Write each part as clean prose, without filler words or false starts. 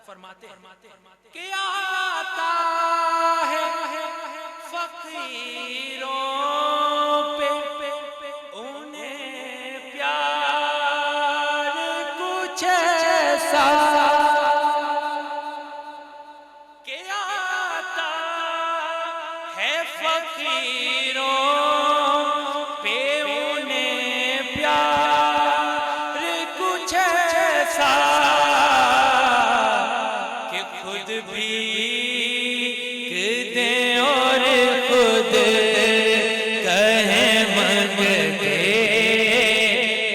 فرماتے کہ آتا ہے فقیروں پہ انہیں پیار کچھ ایسا کہ آتا ہے فقیروں پہ انہیں پیار کچھ ایسا کہ خود بھی دیں اور خود کہیں منگتے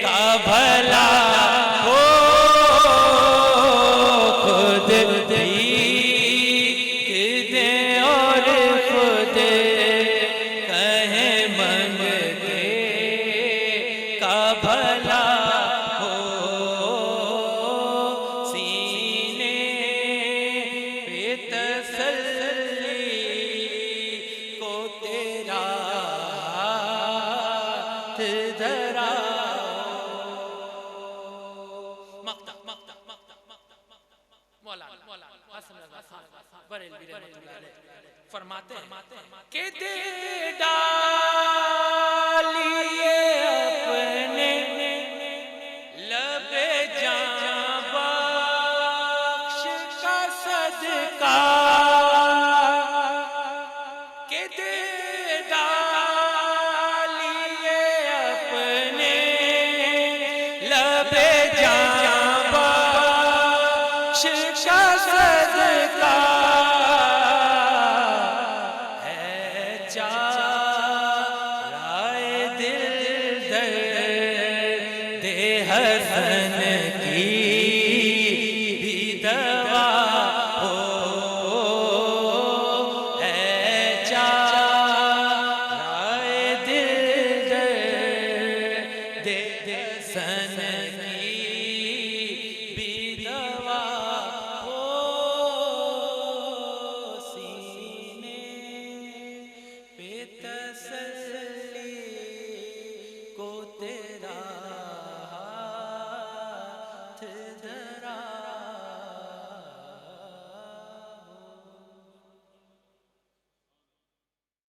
کا بھلا ہو، خود بھی دیں اور خود کہیں منگتے کا بھلا ہو، سینے پہ تسلی کو تیرا ہاتھ دھرا۔ مولانا حسن رضا خان بریلوی رحمۃ اللہ علیہ فرماتے ہیں کہ دے ڈالیے اپنے لب حسن کی بھی دوا ہو سینے پہ تسلی کو تیرا ہاتھ دھرا